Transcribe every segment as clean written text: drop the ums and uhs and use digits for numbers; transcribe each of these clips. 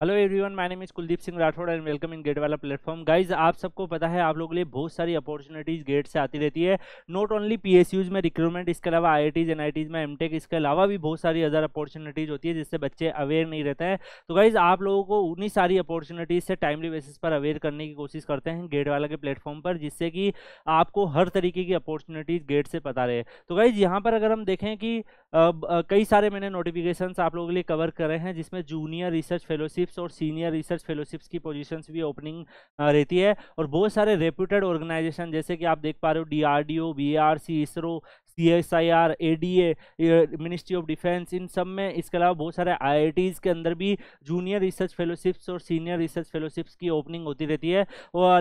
Hello everyone, my name is Kuldeep Singh Rathore and welcome in GATE वाला platform. Guys, आप सबको पता है आप लोगों के लिए बहुत सारी अपॉर्चुनिटीज गेट से आती रहती है। नॉट ओनली पीएसयूज में रिक्रूटमेंट, इसके अलावा आईआईटीज एनआईटीज में एमटेक, इसके अलावा भी बहुत सारी अदर अपॉर्चुनिटीज होती है जिससे बच्चे अवेयर नहीं रहते हैं। तो गाइज, आप लोगों को उन्हीं सारी अपॉर्चुनिटीज से टाइमली बेसिस पर अवेयर करने की कोशिश करते हैं गेट वाला के प्लेटफॉर्म पर, जिससे कि आपको हर तरीके की अपॉर्चुनिटीज गेट से पता रहे। तो गाइज, यहाँ पर अगर हम देखें कि कई सारे मैंने नोटिफिकेशंस आप लोगों के लिए कवर करे हैं, जिसमें जूनियर रिसर्च फेलोशिप्स और सीनियर रिसर्च फेलोशिप्स की पोजीशंस भी ओपनिंग रहती है। और बहुत सारे रेप्यूटेड ऑर्गेनाइजेशन जैसे कि आप देख पा रहे हो DRDO, BRC, ISRO, CSIR, ADA, ministry of defence, इन सब में, इसके अलावा बहुत सारे आईआईटीज के अंदर भी जूनियर रिसर्च फेलोशिप्स और सीनियर रिसर्च फेलोशिप्स की ओपनिंग होती रहती है।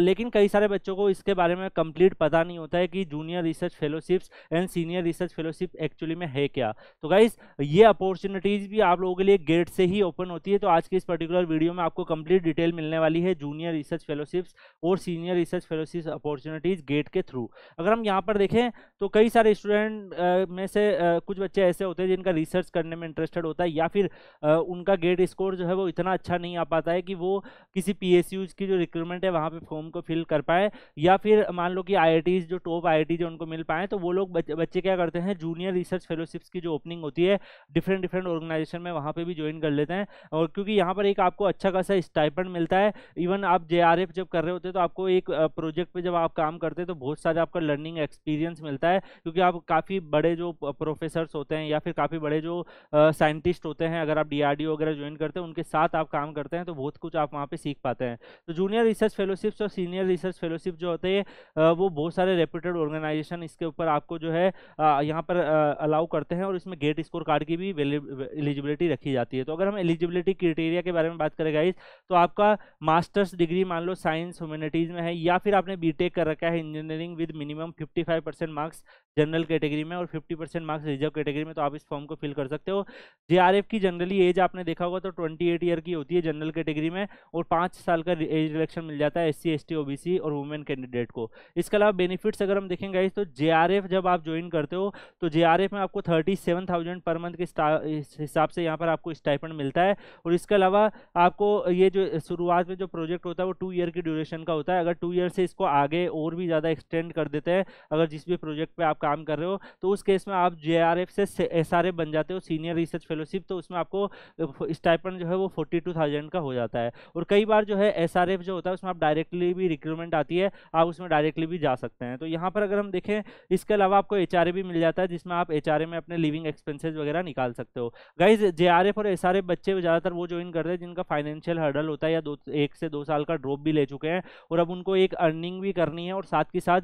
लेकिन कई सारे बच्चों को इसके बारे में कंप्लीट पता नहीं होता है कि junior research fellowships and senior research fellowship actually में है क्या। तो गाइज, ये अपॉर्चुनिटीज भी आप लोगों के लिए गेट से ही ओपन होती है। तो आज की इस पर्टिकुलर वीडियो में आपको कंप्लीट डिटेल मिलने वाली है जूनियर रिसर्च फेलोशिप्स और senior research fellowship opportunities GATE के थ्रू। अगर हम यहाँ पर देखें तो कई सारे स्टूडेंट में से कुछ बच्चे ऐसे होते हैं जिनका रिसर्च करने में इंटरेस्टेड होता है, या फिर उनका गेट स्कोर जो है वो इतना अच्छा नहीं आ पाता है कि वो किसी पीएसयूज की जो रिक्रूटमेंट है वहाँ पे फॉर्म को फिल कर पाए, या फिर मान लो कि आईआईटीज जो टॉप आईआईटी जो उनको मिल पाए। तो वो लोग बच्चे क्या करते हैं, जूनियर रिसर्च फेलोशिप्स की जो ओपनिंग होती है डिफरेंट डिफरेंट ऑर्गेनाइजेशन में, वहाँ पे भी ज्वाइन कर लेते हैं। और क्योंकि यहाँ पर एक आपको अच्छा खासा स्टाइपेंड मिलता है। इवन आप जेआरएफ जब कर रहे होते हैं तो आपको एक प्रोजेक्ट पे जब आप काम करते हैं तो बहुत सारे आपका लर्निंग एक्सपीरियंस मिलता है, क्योंकि आप काफ़ी बड़े जो प्रोफेसर्स होते हैं या फिर काफ़ी बड़े जो साइंटिस्ट होते हैं, अगर आप डीआरडीओ वगैरह ज्वाइन करते हैं उनके साथ आप काम करते हैं तो बहुत कुछ आप वहाँ पे सीख पाते हैं। तो जूनियर रिसर्च फेलोशिप्स और सीनियर रिसर्च फेलोशिप जो होते हैं वो बहुत सारे रेप्यूटेड ऑर्गेनाइजेशन इसके ऊपर आपको जो है यहाँ पर अलाउ करते हैं, और इसमें गेट स्कोर कार्ड की भी एलिजिबिलिटी रखी जाती है। तो अगर हम एलिजिबिलिटी क्राइटेरिया के बारे में बात करें गाइस, तो आपका मास्टर्स डिग्री मान लो साइंस ह्यूमैनिटीज में है, या फिर आपने बीटेक कर रखा है engineering with minimum 55% marks general category में और 50% मार्क्स रिजर्व कैटेगरी में, तो आप इस फॉर्म को फिल कर सकते हो। जेआरएफ की जनरली एज आपने देखा होगा तो 28 ईयर की होती है जनरल कैटेगरी में, और 5 साल का एज रिलेक्शन मिल जाता है एससी, एसटी, ओबीसी और वुमेन कैंडिडेट को। इसके अलावा बेनिफिट्स अगर हम देखेंगे तो जेआरएफ जब आप ज्वाइन करते हो तो जेआरएफ में आपको 37,000 पर मंथ के हिसाब से यहाँ पर आपको स्टाइपेंड मिलता है। और इसके अलावा आपको ये जो शुरुआत में जो प्रोजेक्ट होता है वो 2 ईयर की ड्यूरेशन का होता है। अगर 2 ईयर से इसको आगे और भी ज़्यादा एक्सटेंड कर देते हैं, अगर जिस भी प्रोजेक्ट पे आप काम कर रहे हो, तो उस केस में आप जेआरएफ से एसआरएफ बन जाते हो, सीनियर रिसर्च फेलोशिप। तो उसमें आपको स्टाइपेंड जो है वो 42,000 का हो जाता है। और कई बार जो है एसआरएफ जो होता है उसमें आप डायरेक्टली भी रिक्रूटमेंट आती है, आप उसमें डायरेक्टली भी जा सकते हैं। तो यहाँ पर अगर हम देखें, इसके अलावा आपको एचआरए भी मिल जाता है, जिसमें आप एचआरए में अपने लिविंग एक्सपेंसेस वगैरह निकाल सकते हो। गाइज, जेआरएफ और एसआरएफ बच्चे ज़्यादातर वो ज्वाइन करते हैं जिनका फाइनेंशियल हर्डल होता है, या 1 से 2 साल का ड्रॉप भी ले चुके हैं, और अब उनको एक अर्निंग भी करनी है, और साथ के साथ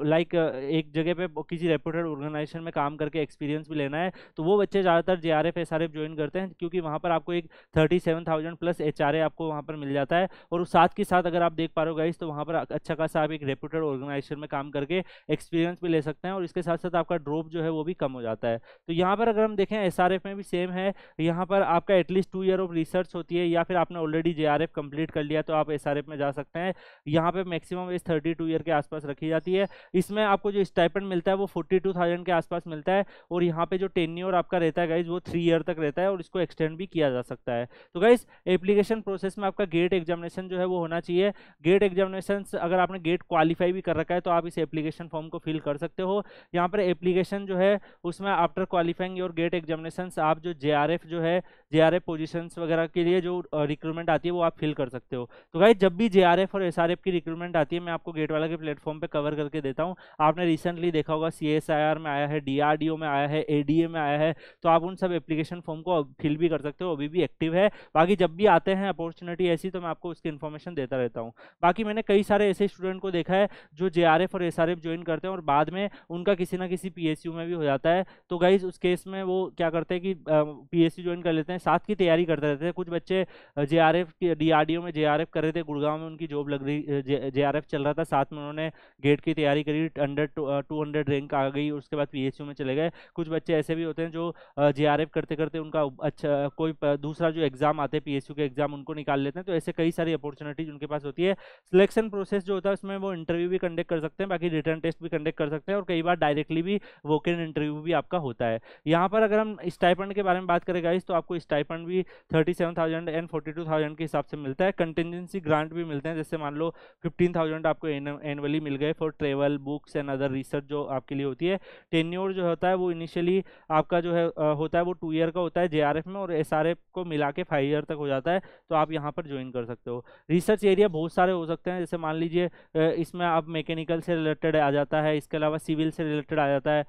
लाइक एक जगह पे किसी रेप्यूटेड ऑर्गेनाइजेशन में काम करके एक्सपीरियंस भी लेना है। तो वो बच्चे ज़्यादातर जेआरएफ एसआरएफ ज्वाइन करते हैं, क्योंकि वहाँ पर आपको एक 37,000 प्लस एचआरए आपको वहाँ पर मिल जाता है। और साथ के साथ अगर आप देख पा रहे हो गाइस, तो वहाँ पर अच्छा खासा आप एक रेप्यूटेड ऑर्गेनाइजेशन में काम करके एक्सपीरियंस भी ले सकते हैं, और इसके साथ साथ आपका ड्रॉप जो है वो भी कम हो जाता है। तो यहाँ पर अगर हम देखें एसआरएफ में भी सेम है, यहाँ पर आपका एटलीस्ट 2 ईयर ऑफ रिसर्च होती है, या फिर आपने ऑलरेडी जेआरएफ कंप्लीट कर लिया तो आप एसआरएफ में जा सकते हैं। यहाँ पे मैक्सिमम एज 32 ईयर के आसपास रखी जाती है। इसमें आपको जो स्टाइपेंड मिलता है वो 42,000 के आसपास मिलता है, और यहाँ पे जो टेन्योर आपका रहता है गाइज वो 3 ईयर तक रहता है, और इसको एक्सटेंड भी किया जा सकता है। तो गाइज, एप्लीकेशन प्रोसेस में आपका गेट एग्जामिनेशन जो है वो होना चाहिए। गेट एग्जामिनेशन अगर आपने गेट क्वालिफाई भी कर रखा है तो आप इस एप्लीकेशन फॉर्म को फिल कर सकते हो। यहाँ पर एप्लीकेशन जो है उसमें after qualifying your GATE examination आप जो जेआरएफ जो है, जेआरएफ पोजीशंस वगैरह के लिए जो रिक्रूटमेंट आती है वो आप फिल कर सकते हो। तो गाइज, जब भी जेआरएफ और एसआरएफ की रिक्रूटमेंट आती है मैं आपको गेट वाला के प्लेटफॉर्म पे कवर करके देता हूँ। आपने रिसेंटली देखा होगा सीएसआईआर में आया है, डीआरडीओ में आया है, एडीए में आया है, तो आप उन सब एप्लीकेशन फॉर्म को फिल भी कर सकते हो, अभी भी एक्टिव है। बाकी जब भी आते हैं अपॉर्चुनिटी ऐसी तो मैं आपको उसकी इन्फॉर्मेशन देता रहता हूँ। बाकी मैंने कई सारे ऐसे स्टूडेंट को देखा है जो जेआरएफ और एसआरएफ ज्वाइन करते हैं और बाद में उनका किसी ना किसी पीएसयू में भी हो जाता है। तो गाइज, उस केस में वो क्या करते हैं कि पीएसयू ज्वाइन कर लेते हैं, साथ की तैयारी करते रहते हैं। कुछ बच्चे जेआरएफ डीआरडीओ में जेआरएफ कर रहे थे, गुड़गांव में उनकी जॉब लग रही, जेआरएफ चल रहा था, साथ में उन्होंने गेट की तैयारी करी, अंडर 200 रैंक आ गई, उसके बाद पीएसयू में चले गए। कुछ बच्चे ऐसे भी होते हैं जो जेआरएफ करते करते उनका अच्छा कोई दूसरा जो एग्जाम आते हैं पीएसयू के एग्जाम उनको निकाल लेते हैं। तो ऐसे कई सारी अपॉर्चुनिटीज उनके पास होती है। सिलेक्शन प्रोसेस जो होता है उसमें वो इंटरव्यू भी कंडक्ट कर सकते हैं, बाकी रिटर्न टेस्ट भी कंडक्ट कर सकते हैं, और कई बार डायरेक्टली भी वॉक इन इंटरव्यू भी आपका होता है। यहाँ पर अगर हम स्टाइपेंड के बारे में बात करें गाइस, तो आपको स्टाइपेंड भी 37,000 एंड 42,000 के हिसाब से मिलता है। कंटिजेंसी ग्रांट भी मिलते हैं, जैसे मान लो 15,000 आपको एनुअली मिल गए for travel, books and other research जो आपके लिए होती है। टेन्योर जो होता है वो इनिशियली आपका जो है होता है वो 2 ईयर का होता है जेआरएफ में, और एसआरएफ को मिला के 5 ईयर तक हो जाता है। तो आप यहाँ पर ज्वाइन कर सकते हो। रिसर्च एरिया बहुत सारे हो सकते हैं, जैसे मान लीजिए इसमें आप मैकेनिकल से रिलेटेड आ जाता है, इसके अलावा सिविल से रिलेटेड आ जाता है,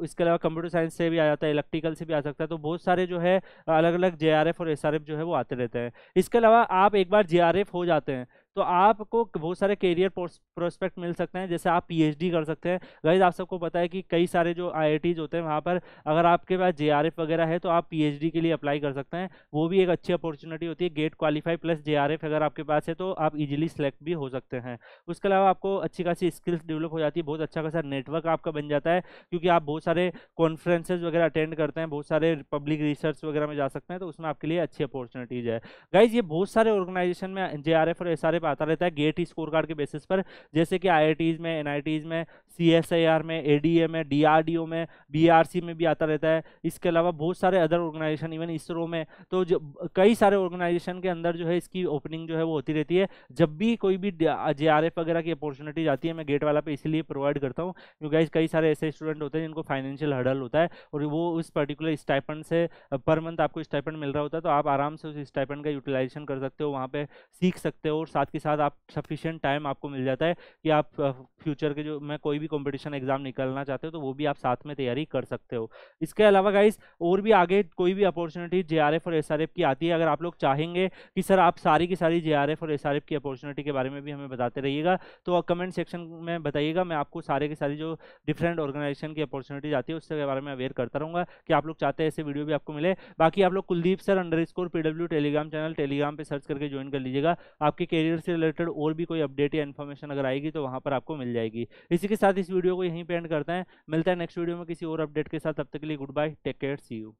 इसके अलावा कंप्यूटर साइंस से भी आ जाता है, इलेक्ट्रिकल से भी आ सकता है। तो बहुत सारे जो है अलग अलग जेआरएफ और एसआरएफ जो है वो आते रहते हैं। इसके अलावा आप एक बार जेआरएफ हो जाते हैं तो आपको बहुत सारे करियर प्रोस्पेक्ट मिल सकते हैं, जैसे आप पीएचडी कर सकते हैं। गाइस आप सबको पता है कि कई सारे जो आईआईटीज होते हैं वहाँ पर अगर आपके पास जेआरएफ वगैरह है तो आप पीएचडी के लिए अप्लाई कर सकते हैं। वो भी एक अच्छी अपॉर्चुनिटी होती है। गेट क्वालिफाई प्लस जेआरएफ अगर आपके पास है तो आप इजीली सेलेक्ट भी हो सकते हैं। उसके अलावा आपको अच्छी खासी स्किल्स डेवलप हो जाती है, बहुत अच्छा खासा नेटवर्क आपका बन जाता है, क्योंकि आप बहुत सारे कॉन्फ्रेंसेज वगैरह अटेंड करते हैं, बहुत सारे पब्लिक रिसर्च वगैरह में जा सकते हैं। तो उसमें आपके लिए अच्छी अपॉर्चुनिटीज है। गाइज ये बहुत सारे ऑर्गेनाइजेशन में जेआरएफ और एसआरएफ आता रहता है गेट स्कोर कार्ड के बेसिस पर, जैसे कि आईआईटीज में, एनआईटीज में, सीएसआईआर में, एडीए में, डीआरडीओ में, बीआरसी में भी आता रहता है। इसके अलावा बहुत सारे अदर ऑर्गेनाइजेशन, इवन इसरो में, तो जो कई सारे ऑर्गेनाइजेशन के अंदर जो है इसकी ओपनिंग जो है वो होती रहती है। जब भी कोई भी जेआरएफ वगैरह की अपॉर्चुनिटीज आती है मैं गेट वाला पे इसलिए प्रोवाइड करता हूँ क्योंकि कई सारे ऐसे स्टूडेंट होते हैं जिनको फाइनेंशियल हर्डल होता है और वो उस पर्टिकुलर स्टाइपेंड से पर मंथ आपको स्टाइपेंड मिल रहा होता है, तो आप आराम से उस स्टाइपेंड का यूटिलाइजेशन कर सकते हो, वहाँ पे सीख सकते हो, और साथ के साथ आप सफिशिएंट टाइम आपको मिल जाता है कि आप फ्यूचर के जो मैं कोई भी कंपटीशन एग्जाम निकलना चाहते हो तो वो भी आप साथ में तैयारी कर सकते हो। इसके अलावा गाइस और भी आगे कोई भी अपॉर्चुनिटी जेआरएफ और एसआरएफ की आती है, अगर आप लोग चाहेंगे कि सर आप सारी की सारी जेआरएफ और एसआरएफ की अपॉर्चुनिटी के बारे में भी हमें बताते रहिएगा, तो कमेंट सेक्शन में बताइएगा, मैं आपको सारे की सारी जो डिफरेंट ऑर्गेनाइजेशन की अपॉर्चुनिटीज आती है उसके बारे में अवेयर करता रहूँगा कि आप लोग चाहते हैं ऐसे वीडियो भी आपको मिले। बाकी आप लोग Kuldeep sir _PW Telegram channel Telegram पे सर्च करके ज्वाइन कर लीजिएगा। आपके करियर से रिलेटेड और भी कोई अपडेट या इन्फॉर्मेशन अगर आएगी तो वहाँ पर आपको मिल जाएगी। इसी के साथ इस वीडियो को यहीं पे एंड करते हैं, मिलता है नेक्स्ट वीडियो में किसी और अपडेट के साथ। तब तक के लिए good bye, take care, see you.